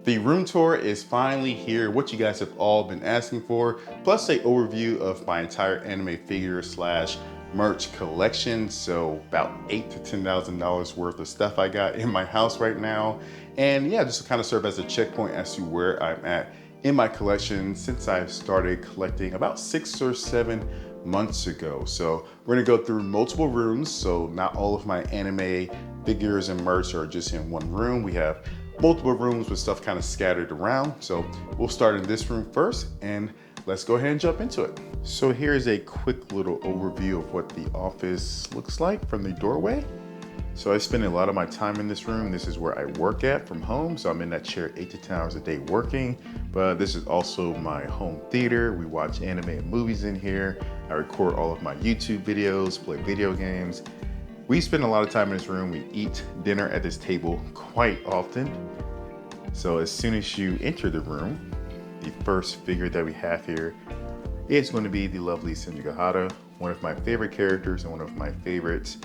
The room tour is finally here, what you guys have all been asking for, plus an overview of my entire anime figure slash merch collection. So about $8,000 to $10,000 worth of stuff I got in my house right now. And yeah, just to kind of serve as a checkpoint as to where I'm at in my collection since I've started collecting about 6 or 7 months ago. So we're gonna go through multiple rooms. So not all of my anime figures and merch are just in one room. We have multiple rooms with stuff kind of scattered around. So we'll start in this room first and let's go ahead and jump into it. So here's a quick little overview of what the office looks like from the doorway. So I spend a lot of my time in this room. This is where I work at from home. So I'm in that chair 8 to 10 hours a day working, but this is also my home theater. We watch anime and movies in here. I record all of my YouTube videos, play video games. We spend a lot of time in this room. We eat dinner at this table quite often. So as soon as you enter the room, the first figure that we have here is going to be the lovely Shinji, one of my favorite characters and one of my favorite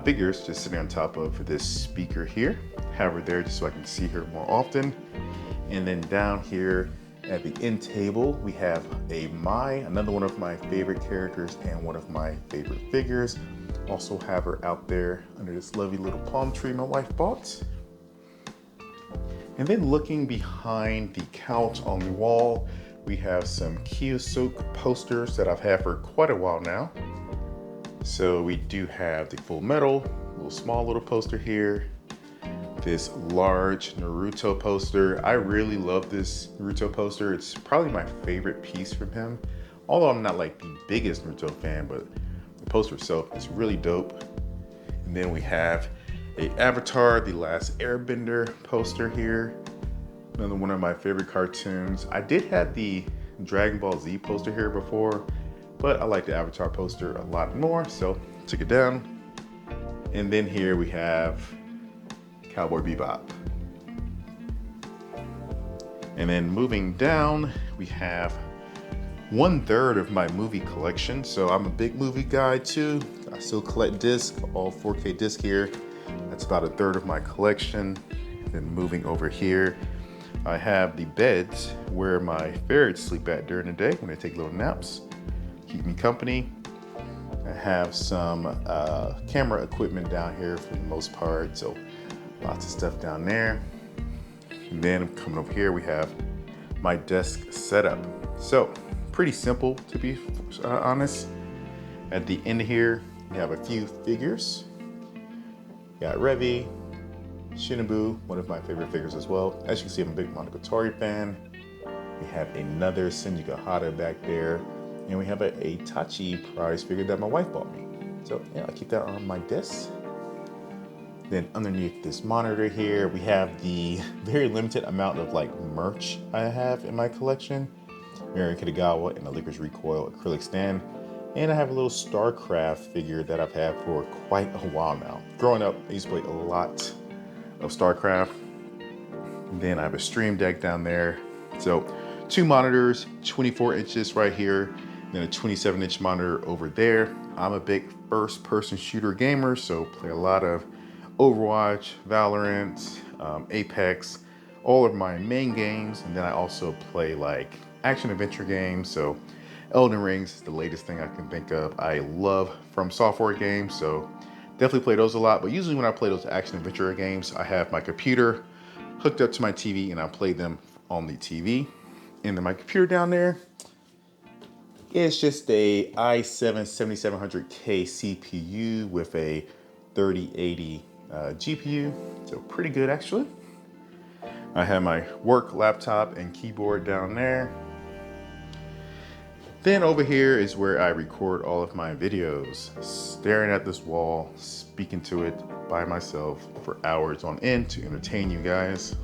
figures, just sitting on top of this speaker here. Have her there just so I can see her more often. And then down here at the end table, we have another one of my favorite characters and one of my favorite figures. Also have her out there under this lovely little palm tree my wife bought. And then looking behind the couch on the wall, we have some Kyosoke posters that I've had for quite a while now. So we do have the Full Metal, small little poster here. This large Naruto poster. I really love this Naruto poster. It's probably my favorite piece from him. Although I'm not like the biggest Naruto fan, but the poster itself is really dope. And then we have a Avatar, The Last Airbender poster here. Another one of my favorite cartoons. I did have the Dragon Ball Z poster here before, but I like the Avatar poster a lot more, so took it down. And then here we have Cowboy Bebop. And then moving down, we have 1/3 of my movie collection. So I'm a big movie guy too. I still collect discs, all 4K discs here. That's about 1/3 of my collection. Then moving over here, I have the beds where my ferrets sleep at during the day when they take little naps. Keep me company. I have some camera equipment down here for the most part, so lots of stuff down there. And then coming over here, we have my desk setup. So pretty simple, to be honest. At the end here, we have a few figures. We got Revi, Shinobu, one of my favorite figures as well. As you can see, I'm a big Monogatari fan. We have another Shinji back there. And we have a Tachi prize figure that my wife bought me. So yeah, I keep that on my desk. Then underneath this monitor here, we have the very limited amount of like merch I have in my collection. Mary Kitagawa and a Licorice Recoil acrylic stand. And I have a little StarCraft figure that I've had for quite a while now. Growing up, I used to play a lot of StarCraft. And then I have a Stream Deck down there. So 2 monitors, 24 inches right here, then a 27-inch monitor over there. I'm a big first-person shooter gamer, so play a lot of Overwatch, Valorant, Apex, all of my main games. And then I also play like action-adventure games, so Elden Ring's is the latest thing I can think of. I love From Software games, so definitely play those a lot. But usually when I play those action-adventure games, I have my computer hooked up to my TV and I play them on the TV. And then my computer down there, it's just a i7 7700K CPU with a 3080 GPU, so pretty good actually. I have my work laptop and keyboard down there. Then over here is where I record all of my videos, staring at this wall, speaking to it by myself for hours on end to entertain you guys.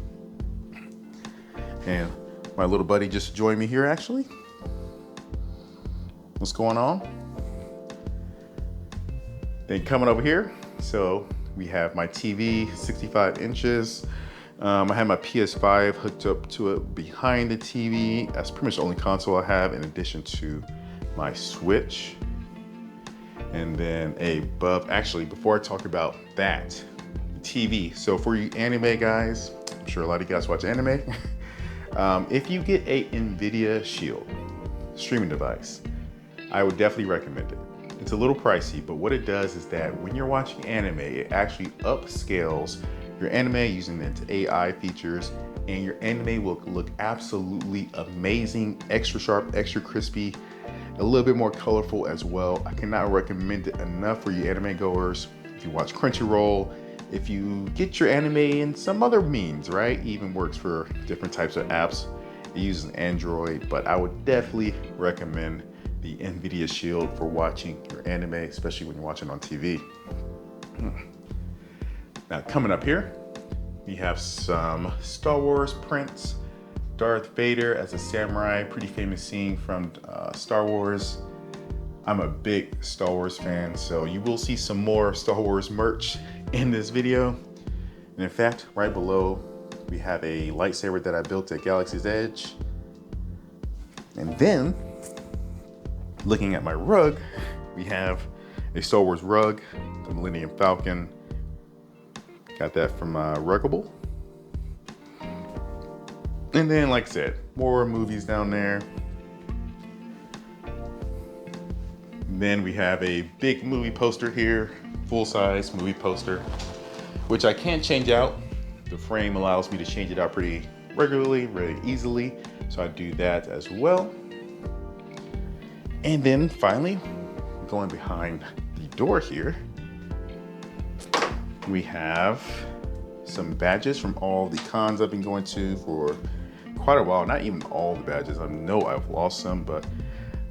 And my little buddy just joined me here actually. What's going on? Then coming over here, so we have my TV, 65 inches. I have my PS5 hooked up to it behind the TV. That's pretty much the only console I have in addition to my Switch. And then above, actually, before I talk about that, TV. So for you anime guys, I'm sure a lot of you guys watch anime. If you get a NVIDIA Shield streaming device, I would definitely recommend it. It's a little pricey, but what it does is that when you're watching anime, it actually upscales your anime using its AI features, and your anime will look absolutely amazing, extra sharp, extra crispy, a little bit more colorful as well. I cannot recommend it enough for you anime goers. If you watch Crunchyroll, if you get your anime in some other means, right? It even works for different types of apps. It uses Android, but I would definitely recommend the NVIDIA Shield for watching your anime, especially when you're watching on TV. Now coming up here, we have some Star Wars prints. Darth Vader as a samurai, pretty famous scene from Star Wars. I'm a big Star Wars fan, so you will see some more Star Wars merch in this video. And in fact, right below, we have a lightsaber that I built at Galaxy's Edge. And then, looking at my rug, we have a Star Wars rug, the Millennium Falcon. Got that from Ruggable. And then, like I said, more movies down there. Then we have a big movie poster here, full-size movie poster, which I can't change out. The frame allows me to change it out pretty regularly, really easily. So I do that as well. And then finally, going behind the door here, we have some badges from all the cons I've been going to for quite a while. Not even all the badges. I know I've lost some, but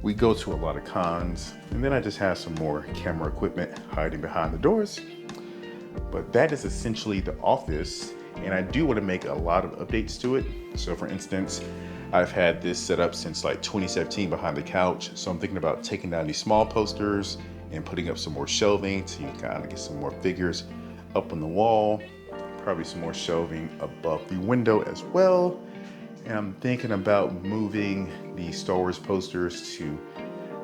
we go to a lot of cons. And then I just have some more camera equipment hiding behind the doors. But that is essentially the office. And I do want to make a lot of updates to it. So for instance, I've had this set up since like 2017 behind the couch. So I'm thinking about taking down these small posters and putting up some more shelving to kind of get some more figures up on the wall. Probably some more shelving above the window as well. And I'm thinking about moving the Star Wars posters to,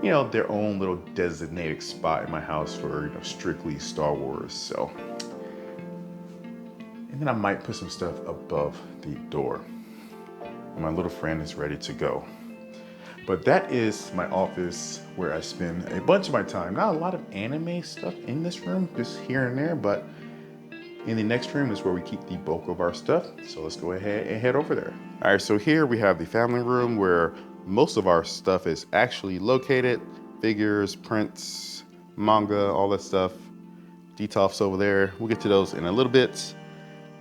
you know, their own little designated spot in my house for, you know, strictly Star Wars. So, and then I might put some stuff above the door. And my little friend is ready to go. But that is my office where I spend a bunch of my time. Not a lot of anime stuff in this room, just here and there, but in the next room is where we keep the bulk of our stuff. So let's go ahead and head over there. All right, so here we have the family room where most of our stuff is actually located. Figures, prints, manga, all that stuff. Detolf's over there. We'll get to those in a little bit.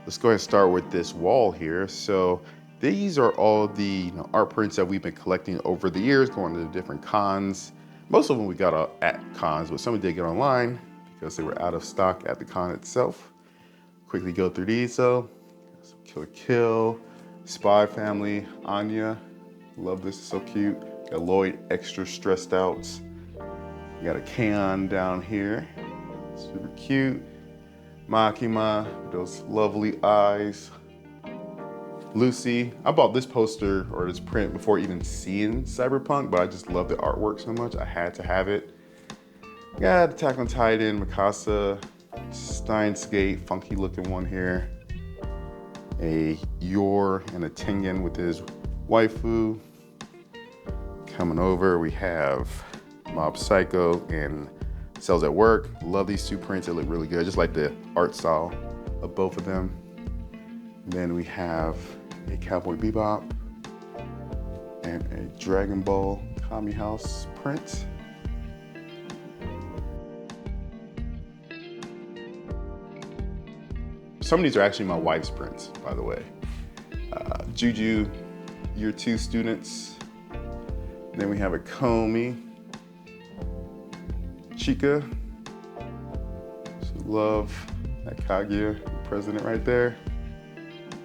Let's go ahead and start with this wall here. So these are all the, you know, art prints that we've been collecting over the years, going to the different cons. Most of them we got at cons, but some we did get online because they were out of stock at the con itself. Quickly go through these though. Some Kill Kill, Spy Family, Anya. Love this, it's so cute. Got Lloyd extra stressed out. You got a Kaon down here. Super cute. Makima, those lovely eyes. Lucy, I bought this poster or this print before even seeing Cyberpunk, but I just love the artwork so much, I had to have it. Got Attack on Titan, Mikasa, Steins Gate, funky looking one here. A Yor and a Tengen with his waifu. Coming over, we have Mob Psycho and Cells at Work. Love these two prints, they look really good. Just like the art style of both of them. And then we have a Cowboy Bebop and a Dragon Ball Kami House print. Some of these are actually my wife's prints, by the way. Juju, year 2 students. Then we have a Komi, Chika, love that Kaguya, president right there.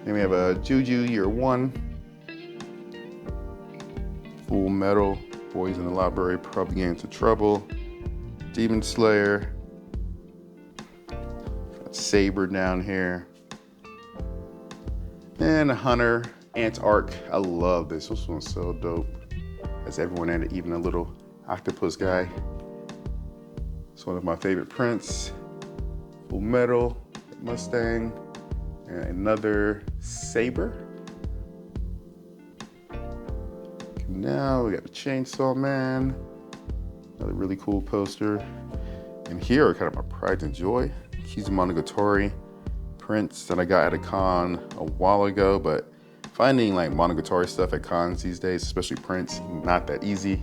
Then we have a Juju, year 1. Full Metal, Boys in the Library, probably getting into trouble. Demon Slayer. Got Saber down here. And a Hunter, Ant Arc. I love this. This one's so dope. Has everyone in it, even a little octopus guy. It's one of my favorite prints. Full Metal, Mustang, And another saber. Now we got the Chainsaw Man. Another really cool poster. And here are kind of my pride and joy. Monogatari prints that I got at a con a while ago, but finding like Monogatari stuff at cons these days, especially prints, not that easy.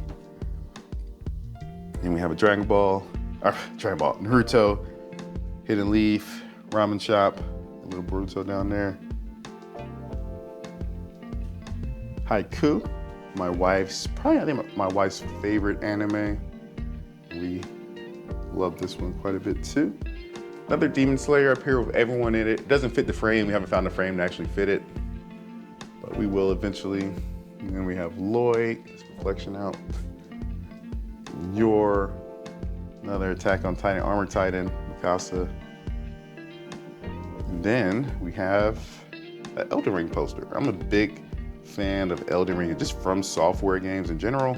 Then we have a Dragon Ball, Naruto, Hidden Leaf, Ramen Shop, a little Boruto down there. Haiku, my wife's favorite anime. We love this one quite a bit too. Another Demon Slayer up here with everyone in it. It doesn't fit the frame. We haven't found a frame to actually fit it, but we will eventually. And then we have Lloyd, his reflection out. Another Attack on Titan, Armor Titan, Mikasa. And then we have an Elden Ring poster. I'm a big fan of Elden Ring, just from software games in general.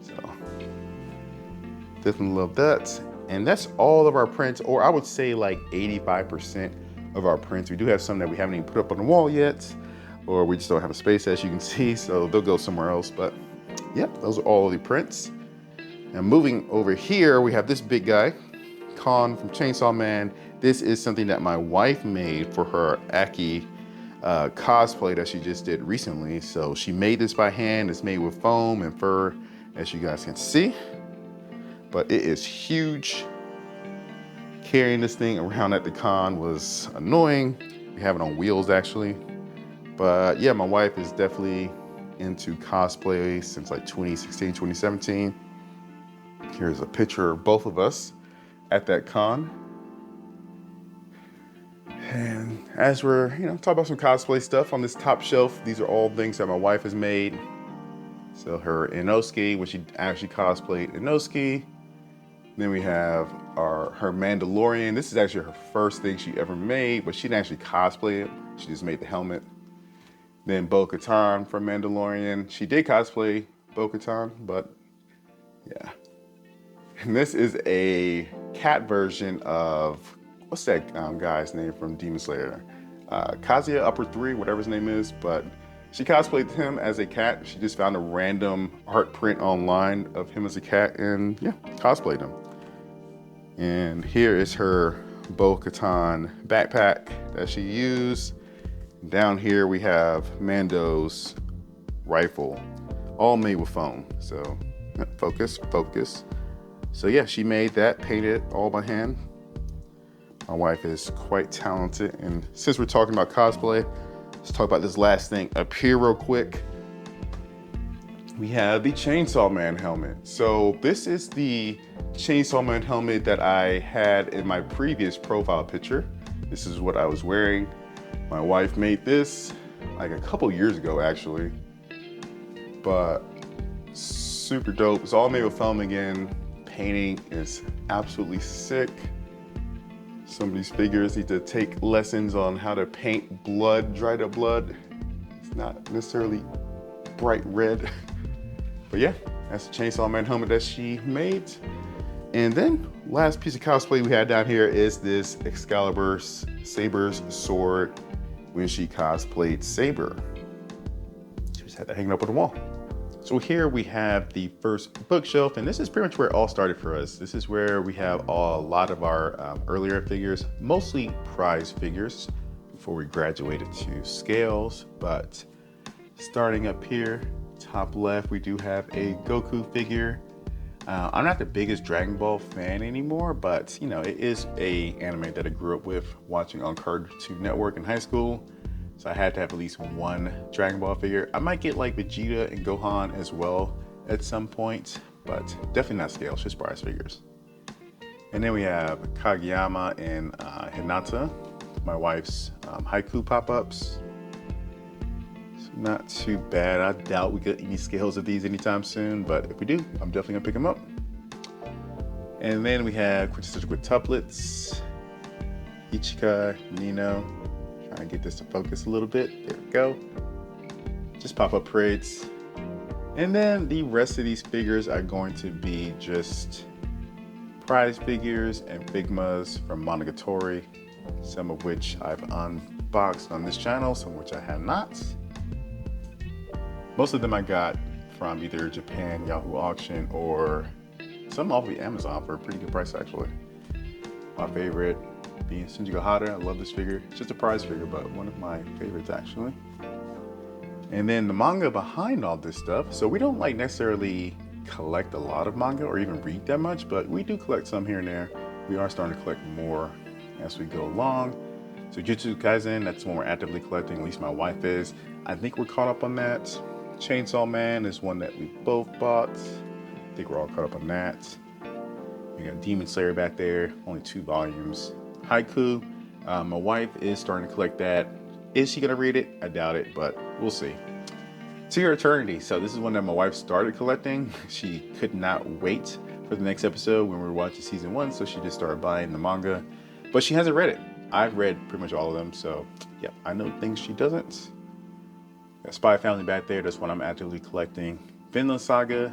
So definitely love that. And that's all of our prints, or I would say like 85% of our prints. We do have some that we haven't even put up on the wall yet, or we just don't have a space, as you can see, so they'll go somewhere else. But yeah, those are all of the prints. Now moving over here, we have this big guy, Khan from Chainsaw Man. This is something that my wife made for her Aki cosplay that she just did recently. So she made this by hand. It's made with foam and fur, as you guys can see. But it is huge. Carrying this thing around at the con was annoying. We have it on wheels actually. But yeah, my wife is definitely into cosplay since like 2016, 2017. Here's a picture of both of us at that con. And as we're, talking about some cosplay stuff on this top shelf, these are all things that my wife has made. So her Inosuke, when she actually cosplayed Inosuke. Then we have her Mandalorian. This is actually her first thing she ever made, but she didn't actually cosplay it. She just made the helmet. Then Bo-Katan from Mandalorian. She did cosplay Bo-Katan, but yeah. And this is a cat version of, what's that guy's name from Demon Slayer? Kazuya Upper 3, whatever his name is, but she cosplayed him as a cat. She just found a random art print online of him as a cat and yeah, cosplayed him. And here is her Bo-Katan backpack that she used. Down here we have Mando's rifle, all made with foam. So focus. So yeah, she made that, painted it all by hand. My wife is quite talented. And since we're talking about cosplay, let's talk about this last thing up here real quick. We have the Chainsaw Man helmet. So this is the Chainsaw Man helmet that I had in my previous profile picture. This is what I was wearing. My wife made this like a couple years ago actually, but super dope. It's all made with foam again. Painting is absolutely sick. Some of these figures need to take lessons on how to paint blood, dried up blood. It's not necessarily bright red. But yeah, that's the Chainsaw Man helmet that she made. And then last piece of cosplay we had down here is this Excalibur Saber's sword when she cosplayed Saber. She just had that hanging up on the wall. So here we have the first bookshelf, and this is pretty much where it all started for us. This is where we have a lot of our earlier figures, mostly prize figures before we graduated to scales. But starting up here, top left, we do have a Goku figure. I'm not the biggest Dragon Ball fan anymore, but it is a anime that I grew up with watching on Cartoon Network in high school. So I had to have at least one Dragon Ball figure. I might get like Vegeta and Gohan as well at some point, but definitely not scale, just prize figures. And then we have Kageyama and Hinata, my wife's haiku pop-ups. Not too bad. I doubt we get any scales of these anytime soon, but if we do, I'm definitely gonna pick them up. And then we have quintessential quintuplets, Ichika, Nino. Trying to get this to focus a little bit. There we go. Just pop-up parades. And then the rest of these figures are going to be just prize figures and Figmas from Monogatari. some of which I've unboxed on this channel, some of which I have not. Most of them I got from either Japan, Yahoo Auction, or some off of Amazon for a pretty good price actually. My favorite being Shinji Hara. I love this figure. It's just a prize figure, but one of my favorites actually. And then the manga behind all this stuff. So we don't like necessarily collect a lot of manga or even read that much, but we do collect some here and there. We are starting to collect more as we go along. So Jujutsu Kaisen, that's one we're actively collecting, at least my wife is. I think we're caught up on that. Chainsaw Man is one that we both bought. I think we're all caught up on that. We got Demon Slayer back there, only 2 volumes. Haiku, my wife is starting to collect that. Is she gonna read it? I doubt it, but we'll see. To Your Eternity. So this is one that my wife started collecting. She could not wait for the next episode when we were watching season 1, so she just started buying the manga. But she hasn't read it. I've read pretty much all of them, so yeah, I know things she doesn't. Got Spy Family back there, that's one I'm actively collecting. Vinland Saga,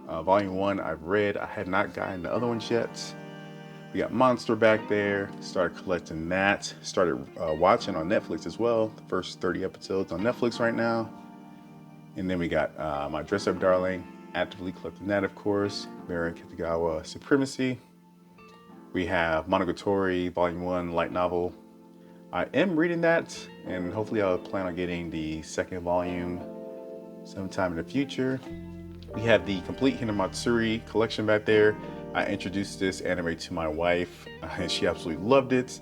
Volume 1 I've read. I had not gotten the other ones yet. We got Monster back there, started collecting that. Started watching on Netflix as well. The first 30 episodes on Netflix right now. And then we got My Dress Up Darling, actively collecting that, of course. Mary Kitagawa Supremacy. We have Monogatari, Volume 1, light novel. I am reading that, and hopefully I'll plan on getting the 2nd volume sometime in the future. We have the complete Hinamatsuri collection back there. I introduced this anime to my wife, and she absolutely loved it.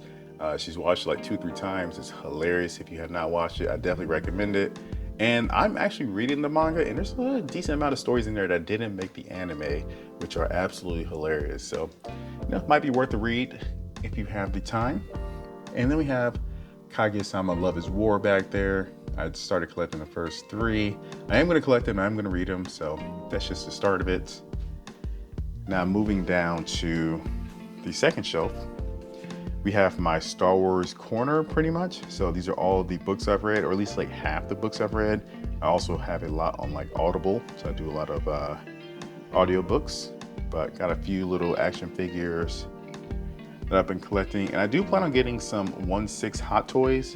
She's watched it like 2-3 times. It's hilarious. If you have not watched it, I definitely recommend it. And I'm actually reading the manga, and there's a decent amount of stories in there that didn't make the anime, which are absolutely hilarious. So, it might be worth a read if you have the time. And then we have Kaguya-sama Love is War back there. I started collecting the first 3. I am going to collect them, I'm going to read them, so that's just the start of it. Now moving down to the second shelf, we have my Star Wars corner pretty much. So these are all the books I've read, or at least like half the books I've read. I also have a lot on like Audible, so I do a lot of audio books, but got a few little action figures that I've been collecting. And I do plan on getting some 1/6 Hot Toys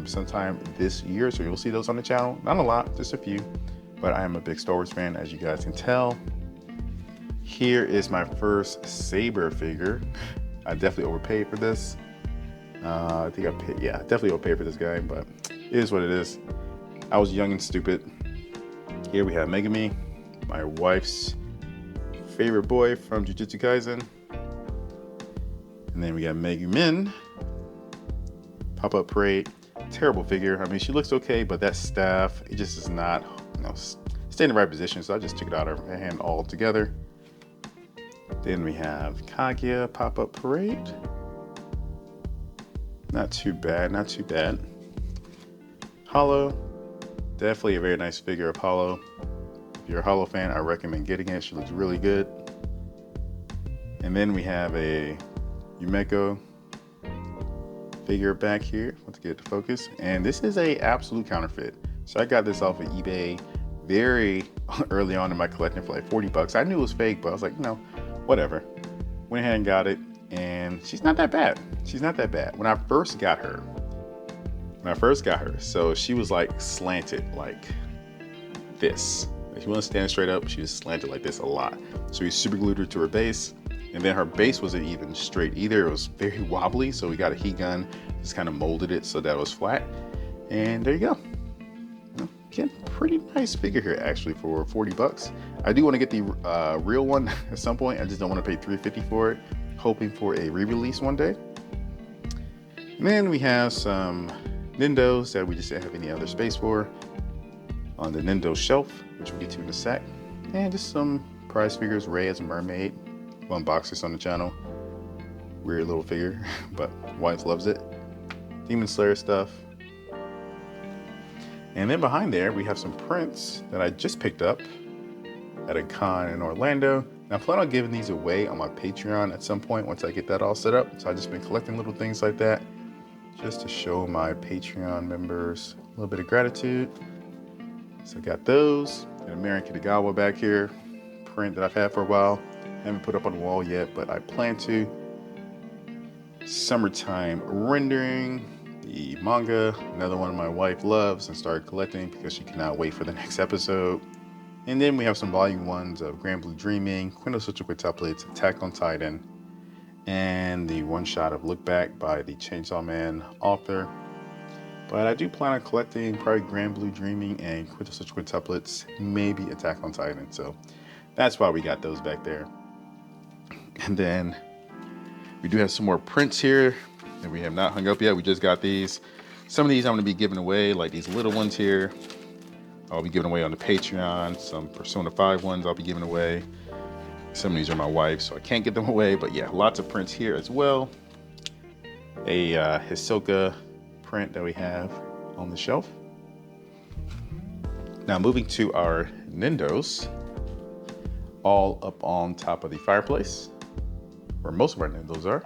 sometime this year, so you'll see those on the channel. Not a lot, just a few, but I am a big Star Wars fan, as you guys can tell. Here is my first Saber figure. I definitely overpaid for this. I think I paid, yeah, definitely overpaid for this guy, but it is what it is. I was young and stupid. Here we have Megumi, my wife's favorite boy from Jujutsu Kaisen. And then we got Megumin, Pop-Up Parade. Terrible figure. I mean, she looks okay, but that staff, it just is not, stay in the right position. So I just took it out of her hand altogether. Then we have Kaguya Pop-Up Parade. Not too bad, not too bad. Hollow, definitely a very nice figure of Hollow. If you're a Hollow fan, I recommend getting it. She looks really good. And then we have a Yumeko figure back here. Let's get it to focus. And this is a absolute counterfeit. So I got this off of eBay very early on in my collecting for like 40 bucks. I knew it was fake, but I was like, whatever. Went ahead and got it, and she's not that bad. She's not that bad. When I first got her, so she was like slanted like this. She wasn't standing straight up, she was slanted like this a lot. So we super glued her to her base, and then her base wasn't even straight either. It was very wobbly, so we got a heat gun, just kind of molded it so that it was flat. And there you go. Again, pretty nice figure here actually for 40 bucks. I do want to get the real one at some point. I just don't want to pay $3.50 for it. Hoping for a re-release one day. And then we have some Nendos that we just didn't have any other space for on the Nendo Shelf, which we'll get to in a sec. And just some prize figures. Rey as a mermaid. We'll unbox this on the channel. Weird little figure, but wife loves it. Demon Slayer stuff. And then behind there, we have some prints that I just picked up at a con in Orlando. And I plan on giving these away on my Patreon at some point once I get that all set up. So I've just been collecting little things like that just to show my Patreon members a little bit of gratitude. So I got those. And a Mary Kitagawa back here, print that I've had for a while. Haven't put up on the wall yet, but I plan to. Summertime Rendering, the manga, another one my wife loves and started collecting because she cannot wait for the next episode. And then we have some volume ones of Grand Blue Dreaming, Quintessential Quintuplets, Attack on Titan, and the one shot of Look Back by the Chainsaw Man author. But I do plan on collecting probably Grand Blue Dreaming and Quintessential Quintuplets, maybe Attack on Titan. So that's why we got those back there. And then we do have some more prints here that we have not hung up yet. We just got these. Some of these I'm going to be giving away, like these little ones here. I'll be giving away on the Patreon. Some Persona 5 ones I'll be giving away. Some of these are my wife's, so I can't get them away. But yeah, lots of prints here as well. A Hisoka print that we have on the shelf. Now moving to our Nendos, all up on top of the fireplace, where most of our Nendos are.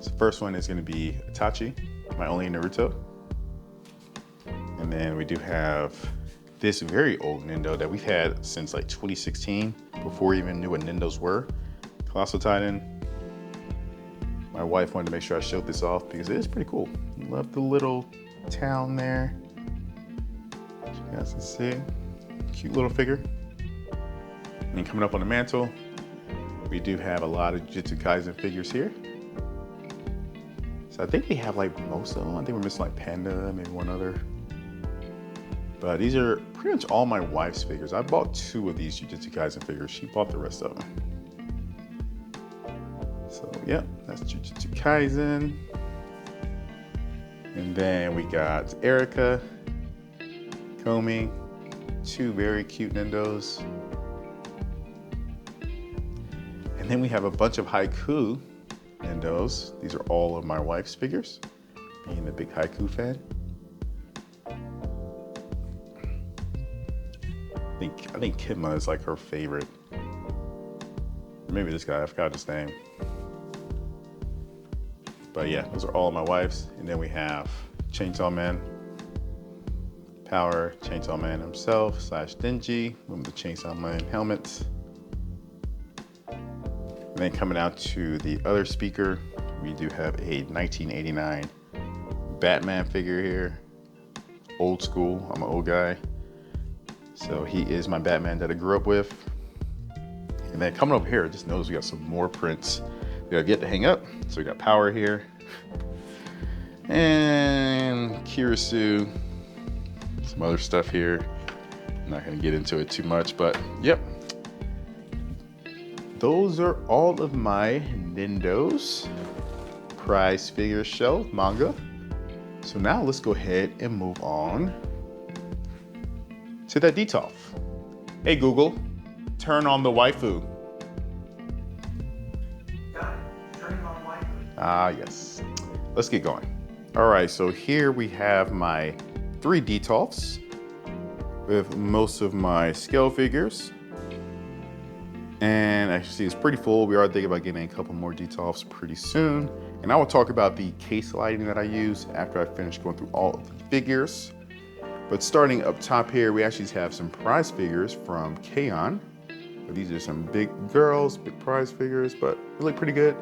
So the first one is going to be Itachi, my only Naruto. And then we do have this very old Nendo that we've had since like 2016, before we even knew what Nendos were. Colossal Titan. My wife wanted to make sure I showed this off because it is pretty cool. Love the little town there. As you guys can see, cute little figure. And then coming up on the mantle, we do have a lot of Jujutsu Kaisen figures here. So I think we have like most of them. I think we're missing like Panda, maybe one other. But these are pretty much all my wife's figures. I bought 2 of these Jujutsu Kaisen figures. She bought the rest of them. So yeah, that's Jujutsu Kaisen. And then we got Erika, Komi, 2 very cute Nendos. And then we have a bunch of Haiku Nendos. These are all of my wife's figures, being a big Haiku fan. I think Kidma is like her favorite. Maybe this guy, I forgot his name. But yeah, those are all my wife's. And then we have Chainsaw Man, Power, Chainsaw Man himself, / Denji, with the Chainsaw Man helmet. And then coming out to the other speaker, we do have a 1989 Batman figure here. Old school, I'm an old guy. So he is my Batman that I grew up with. And then coming up here, just notice we got some more prints we have yet to hang up. So we got Power here. And Kirisu. Some other stuff here. I'm not gonna get into it too much, but yep. Those are all of my Nendos prize figure shelf manga. So now let's go ahead and move on to that Detolf. Hey Google, turn on the waifu. Got it. Turning on waifu. Ah, yes. Let's get going. All right, so here we have my 3 Detolfs with most of my scale figures. And as you see, it's pretty full. We are thinking about getting a couple more Detolfs pretty soon. And I will talk about the case lighting that I use after I finish going through all of the figures. But starting up top here, we actually have some prize figures from K-On! These are some big girls, big prize figures, but they look pretty good.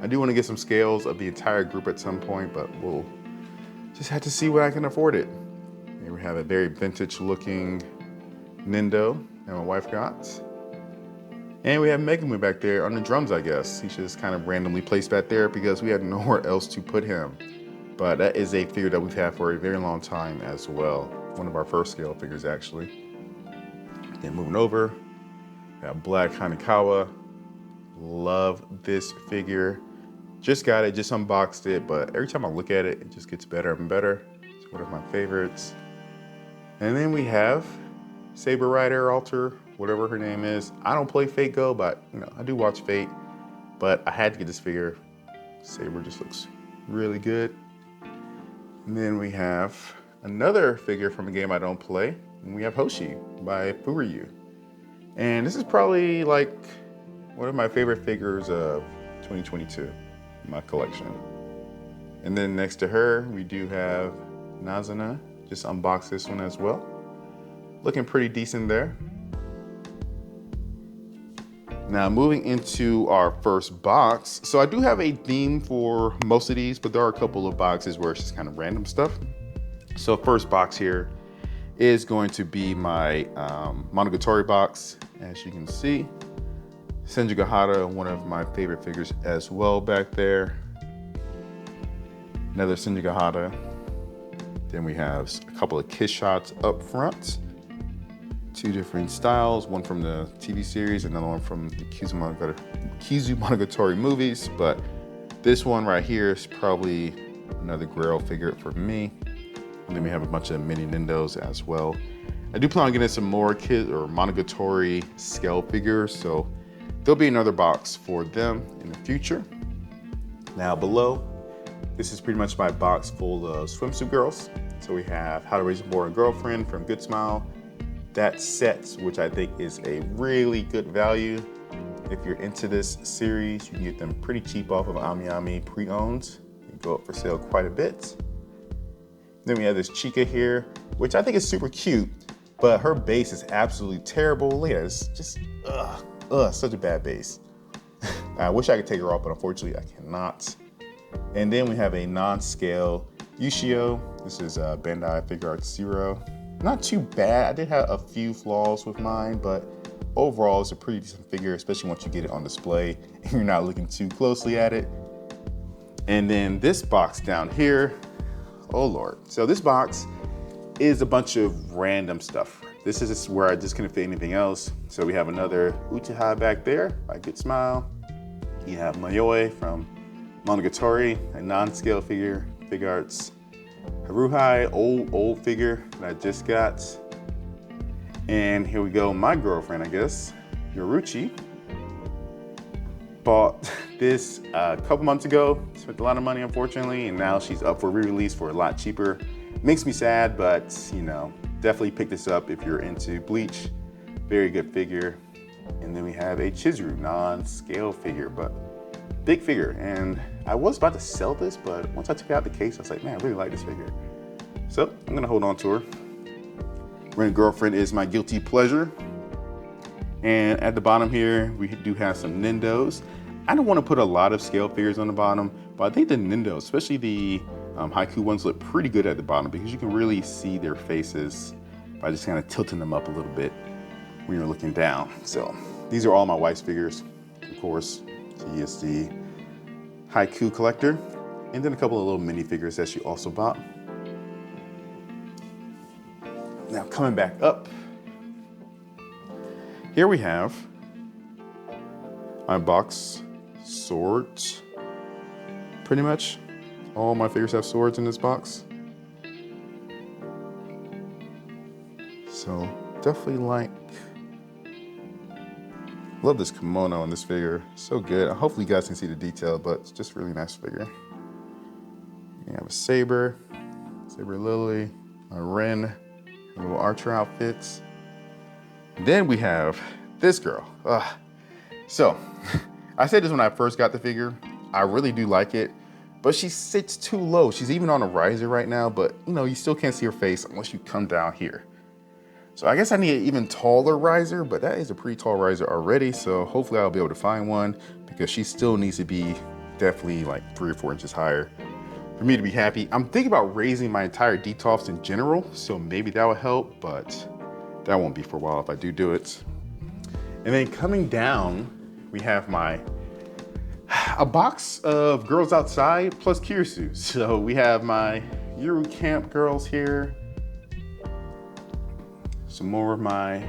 I do want to get some scales of the entire group at some point, but we'll just have to see what I can afford it. Here we have a very vintage looking Nendo that my wife got. And we have Megumi back there on the drums, I guess. He's just kind of randomly placed back there because we had nowhere else to put him. But that is a figure that we've had for a very long time as well. One of our first scale figures, actually. Then moving over, we have Black Hanekawa. Love this figure. Just got it, just unboxed it, but every time I look at it, it just gets better and better. It's one of my favorites. And then we have Saber Rider Alter, whatever her name is. I don't play Fate Go, but I do watch Fate. But I had to get this figure. Saber just looks really good. And then we have another figure from a game I don't play. And we have Hoshi by Furyu. And this is probably like one of my favorite figures of 2022 in my collection. And then next to her, we do have Nazuna. Just unboxed this one as well. Looking pretty decent there. Now moving into our first box. So I do have a theme for most of these, but there are a couple of boxes where it's just kind of random stuff. So first box here is going to be my Monogatari box. As you can see, Senju Gahara, one of my favorite figures as well back there. Another Senju Gahara. Then we have a couple of kiss shots up front. Two different styles, one from the TV series, another one from the Kizu Monogatari movies. But this one right here is probably another Grail figure for me. And then we have a bunch of mini Nendos as well. I do plan on getting some more kid or Monogatari scale figures, so there'll be another box for them in the future. Now below, this is pretty much my box full of swimsuit girls. So we have How to Raise a Boy and Girlfriend from Good Smile. That set, which I think is a really good value. If you're into this series, you can get them pretty cheap off of AmiAmi pre-owned. They go up for sale quite a bit. Then we have this Chica here, which I think is super cute, but her base is absolutely terrible. Look at it, it's just, such a bad base. I wish I could take her off, but unfortunately I cannot. And then we have a non-scale Yushio. This is Bandai Figure Arts Zero. Not too bad. I did have a few flaws with mine, but overall it's a pretty decent figure, especially once you get it on display and you're not looking too closely at it. And then this box down here, oh Lord. So this box is a bunch of random stuff. This is where I just couldn't fit anything else. So we have another Uchiha back there by Good Smile. You have Mayoi from Monogatari, a non-scale figure, Figure Arts. Haruhi, old figure that I just got. And here we go, my girlfriend, I guess, Yoruchi. Bought this a couple months ago, spent a lot of money unfortunately, and now she's up for re-release for a lot cheaper. Makes me sad, but you know, definitely pick this up if you're into Bleach. Very good figure. And then we have a Chizuru non-scale figure, but big figure. And I was about to sell this, but once I took out the case, I was like, man, I really like this figure. So I'm gonna hold on to her. Ren Girlfriend is my guilty pleasure. And at the bottom here, we do have some Nendos. I don't want to put a lot of scale figures on the bottom, but I think the Nendos, especially the Haiku ones, look pretty good at the bottom because you can really see their faces by just kind of tilting them up a little bit when you're looking down. So these are all my wife's figures, of course. She is the Haiku collector, and then a couple of little mini figures that she also bought. Now coming back up, here we have my box swords. Pretty much all my figures have swords in this box. So definitely love this kimono on this figure, so good. Hopefully you guys can see the detail, but it's just a really nice figure. You have a Saber Lily, a Ren, little archer outfits. Then we have this girl. So I said this when I first got the figure. I really do like it, but she sits too low. She's even on a riser right now, but you know, you still can't see her face unless you come down here. So I guess I need an even taller riser, but that is a pretty tall riser already. So hopefully I'll be able to find one because she still needs to be definitely like 3 or 4 inches higher for me to be happy. I'm thinking about raising my entire Detolfs in general, so maybe that will help, but that won't be for a while if I do it. And then coming down, we have a box of Girls Outside plus Kirisu. So we have my Yuru Camp girls here. Some more of my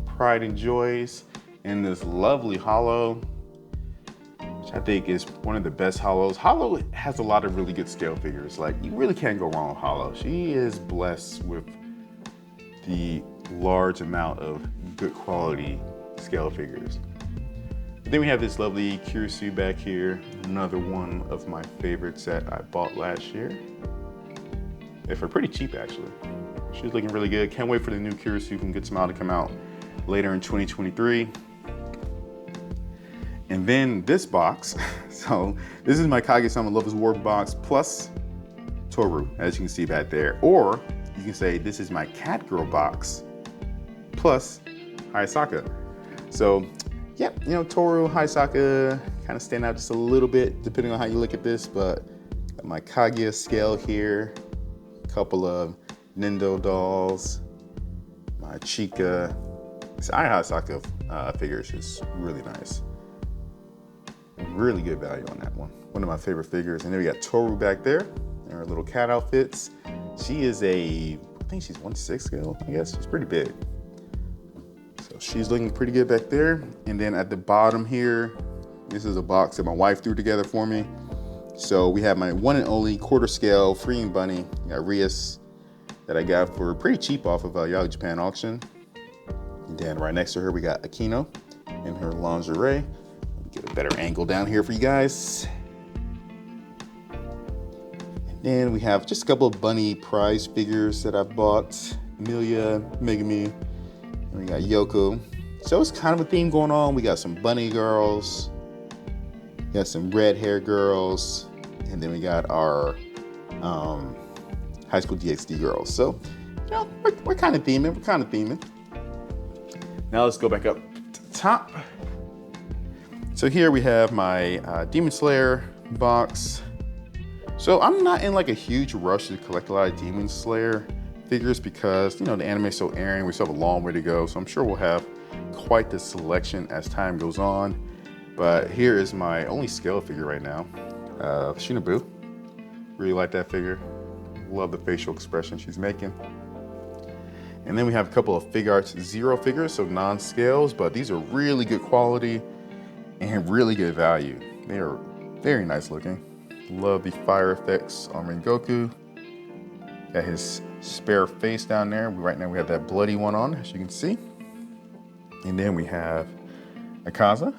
Pride and Joys in this lovely holo, which I think is one of the best holos. Holo has a lot of really good scale figures. Like, you really can't go wrong with Holo. She is blessed with the large amount of good quality scale figures. But then we have this lovely Kirisu back here, another one of my favorites that I bought last year. They're for pretty cheap actually. She's looking really good. Can't wait for the new Kirisu from Good Smile to come out later in 2023. And then this box. So this is my Kage-sama Love is War box plus Toru, as you can see back there. Or you can say this is my Cat Girl box plus Hayasaka. So Yep, you know, Toru, Hayasaka kind of stand out just a little bit depending on how you look at this, but got my Kaguya scale here, a couple of Nendo dolls, my Chika. This Ai Hayasaka figures is really nice. Really good value on that one. One of my favorite figures. And then we got Toru back there in her little cat outfits. She is I think she's 1/6 scale, I guess. She's pretty big. So she's looking pretty good back there. And then at the bottom here, this is a box that my wife threw together for me. So we have my one and only quarter scale freeing bunny. We got Rias that I got for pretty cheap off of a Yahoo Japan auction. And then right next to her, we got Akino in her lingerie. Let me get a better angle down here for you guys. And then we have just a couple of bunny prize figures that I bought. Amelia, Megami, and we got Yoko. So it's kind of a theme going on. We got some bunny girls, got some red hair girls, and then we got our high school DxD girls. So, you know, we're kind of theming. Now let's go back up to the top. So here we have my Demon Slayer box. So I'm not in like a huge rush to collect a lot of Demon Slayer figures because, you know, the anime is so airing. We still have a long way to go. So I'm sure we'll have quite the selection as time goes on. But here is my only scale figure right now, Shinobu. Really like that figure. Love the facial expression she's making. And then we have a couple of Figuarts Zero figures, so non-scales, but these are really good quality and really good value. They are very nice looking. Love the fire effects on Rengoku. Got his spare face down there. Right now we have that bloody one on, as you can see. And then we have Akaza.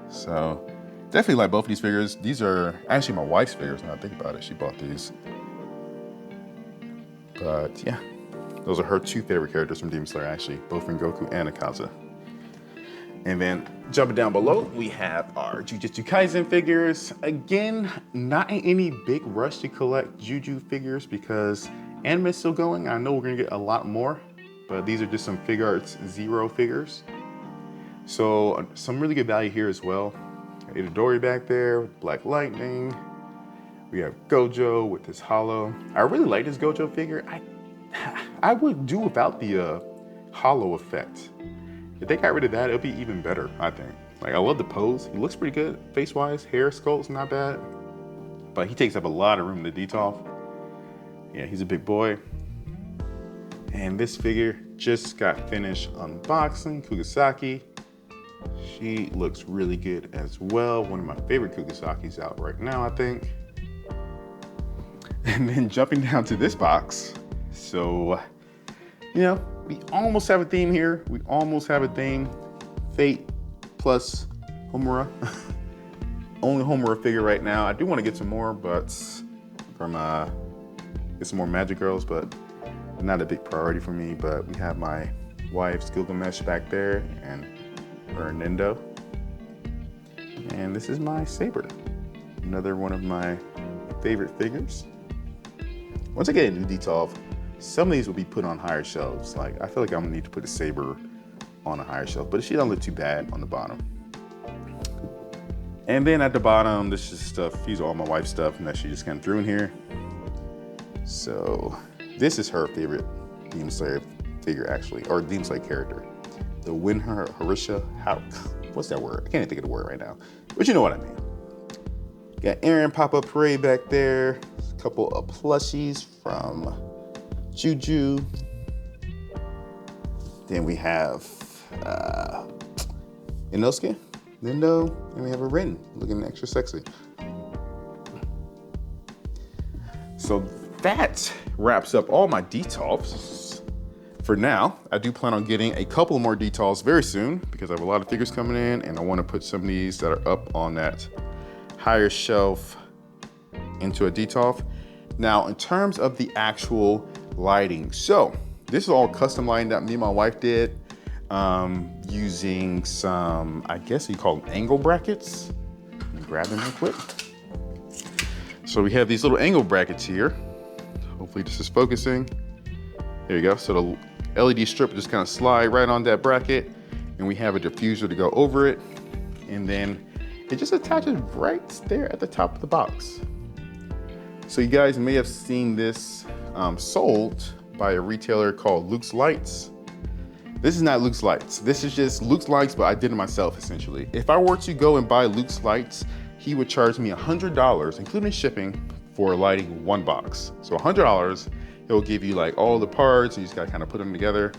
So definitely like both of these figures. These are actually my wife's figures now I think about it. She bought these. But yeah, those are her two favorite characters from Demon Slayer actually, both Rengoku and Akaza. And then jumping down below, we have our Jujutsu Kaisen figures. Again, not in any big rush to collect Juju figures because anime is still going. I know we're gonna get a lot more, but these are just some Figuarts Zero figures. So some really good value here as well. Itadori back there with Black Lightning. We have Gojo with his hollow. I really like this Gojo figure. I would do without the hollow effect. If they got rid of that, it'll be even better, I think. Like, I love the pose. He looks pretty good face-wise. Hair sculpt's not bad. But he takes up a lot of room in the Detolf. Yeah, he's a big boy. And this figure just got finished unboxing, Kugisaki. She looks really good as well. One of my favorite Kugisakis out right now, I think. And then jumping down to this box. So, you know, we almost have a theme here. We almost have a theme. Fate plus Homura. Only Homura figure right now. I do want to get some more, but from get some more Magic Girls, but not a big priority for me. But we have my wife's Gilgamesh back there and her Nendo. And this is my Saber. Another one of my favorite figures. Once I get a new Detolf, some of these will be put on higher shelves. Like, I feel like I'm gonna need to put a Saber on a higher shelf, but she doesn't look too bad on the bottom. And then at the bottom, this is stuff, these are all my wife's stuff and that she just kind of threw in here. So this is her favorite Demon Slayer figure actually, or Demon Slayer character. The Harisha, what's that word? I can't even think of the word right now, but you know what I mean. Got Eren Pop-Up Parade back there. A couple of plushies from Juju. Then we have Inosuke, Nendo, and we have a Rin looking extra sexy. So that wraps up all my Detolfs. For now, I do plan on getting a couple more Detolfs very soon because I have a lot of figures coming in and I want to put some of these that are up on that higher shelf into a Detolf. Now, in terms of the actual lighting, so this is all custom lighting that me and my wife did using some, I guess you call them angle brackets. Let me grab them real quick. So we have these little angle brackets here. Hopefully this is focusing. There you go. So the LED strip just kind of slide right on that bracket. and we have a diffuser to go over it, and then it just attaches right there at the top of the box. So you guys may have seen this sold by a retailer called Luke's Lights. This is not Luke's Lights. This is just Luke's Lights, but I did it myself essentially. If I were to go and buy Luke's Lights, he would charge me $100, including shipping, for lighting one box. So $100, he'll give you like all the parts, and you just gotta kind of put them together.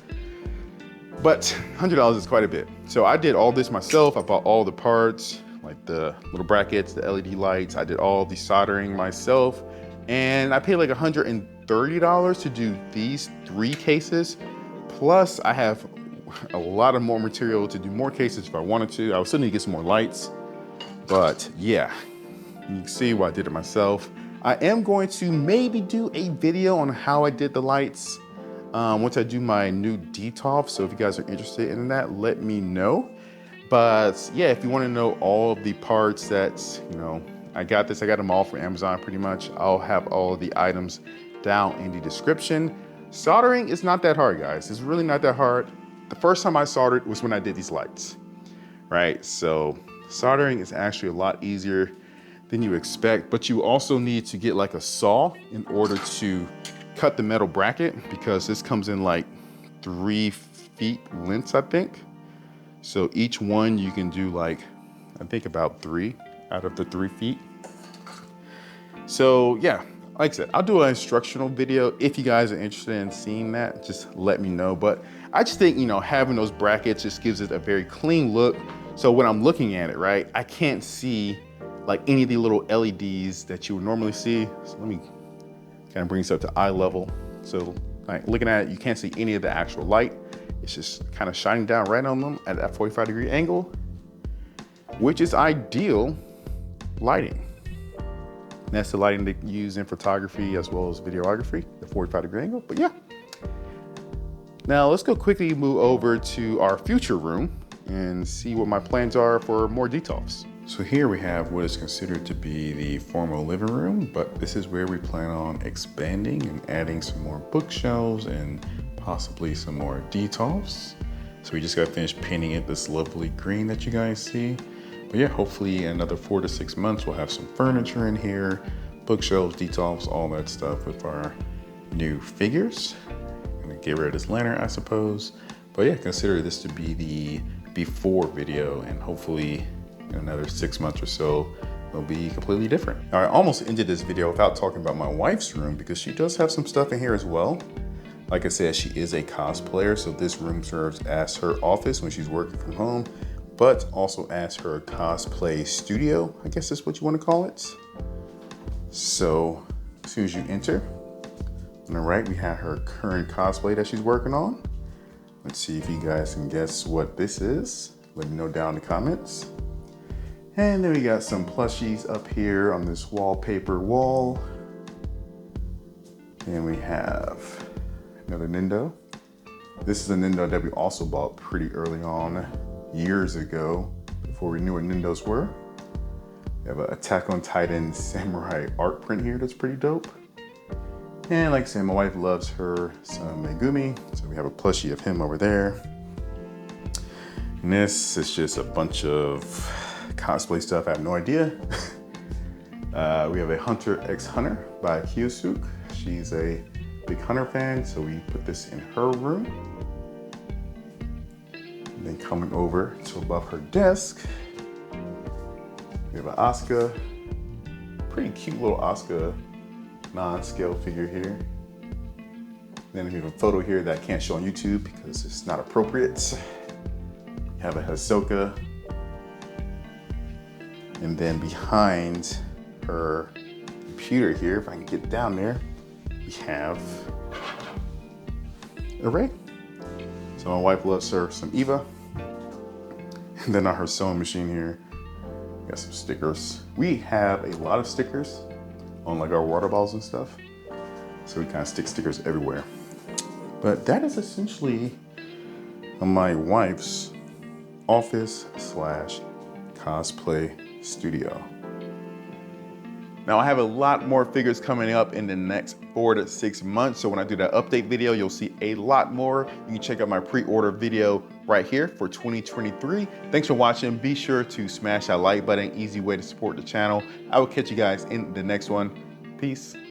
But $100 is quite a bit. So I did all this myself. I bought all the parts, like the little brackets, the LED lights. I did all the soldering myself, and I paid like $130 to do these 3 cases. Plus I have a lot of more material to do more cases if I wanted to. I would still need to get some more lights, but yeah, you can see why I did it myself. I am going to maybe do a video on how I did the lights once I do my new Detolf. So if you guys are interested in that, let me know. But yeah, if you want to know all of the parts that, you know, I got them all from Amazon pretty much. I'll have all of the items down in the description. Soldering is not that hard, guys. It's really not that hard. The first time I soldered was when I did these lights, right? So soldering is actually a lot easier than you expect, but you also need to get like a saw in order to cut the metal bracket, because this comes in like 3 feet lengths, I think. So each one you can do like, I think about 3 out of the 3 feet. So yeah, like I said, I'll do an instructional video. If you guys are interested in seeing that, just let me know. But I just think, you know, having those brackets just gives it a very clean look. So when I'm looking at it, right, I can't see like any of the little LEDs that you would normally see. So let me kind of bring this up to eye level. So like looking at it, you can't see any of the actual light. It's just kind of shining down right on them at that 45-degree angle, which is ideal lighting. And that's the lighting they use in photography as well as videography, the 45-degree angle, but yeah. Now let's go quickly move over to our future room and see what my plans are for more Detolfs. So here we have what is considered to be the formal living room, but this is where we plan on expanding and adding some more bookshelves and possibly some more Detolfs. So we just got finished painting it this lovely green that you guys see. But yeah, hopefully in another 4 to 6 months, we'll have some furniture in here, bookshelves, Detolfs, all that stuff with our new figures. I'm gonna get rid of this lantern, I suppose. But yeah, consider this to be the before video, and hopefully in another 6 months or so, it'll be completely different. Now, I almost ended this video without talking about my wife's room, because she does have some stuff in here as well. Like I said, she is a cosplayer, so this room serves as her office when she's working from home, but also as her cosplay studio, I guess that's what you want to call it. So as soon as you enter, on the right, we have her current cosplay that she's working on. Let's see if you guys can guess what this is. Let me know down in the comments. And then we got some plushies up here on this wallpaper wall. And we have another Nendo. This is a Nendo that we also bought pretty early on, years ago, before we knew what Nendos were. We have an Attack on Titan samurai art print here that's pretty dope. And like I said, my wife loves her some Megumi, so we have a plushie of him over there. And this is just a bunch of cosplay stuff, I have no idea. We have a Hunter x Hunter by Kiyosuk. She's a big Hunter fan, so we put this in her room. And then coming over to above her desk, we have an Asuka, pretty cute little Asuka non-scale figure here. Then we have a photo here that I can't show on YouTube because it's not appropriate. We have a Hisoka. And then behind her computer here, if I can get down there, we have a Rey. So my wife loves her some Eva. And then on her sewing machine here, we got some stickers. We have a lot of stickers on like our water bottles and stuff. So we kind of stick stickers everywhere. But that is essentially my wife's office / cosplay studio. Now I have a lot more figures coming up in the next 4 to 6 months. So when I do that update video, you'll see a lot more. You can check out my pre-order video right here for 2023. Thanks for watching. Be sure to smash that like button, easy way to support the channel. I will catch you guys in the next one. Peace.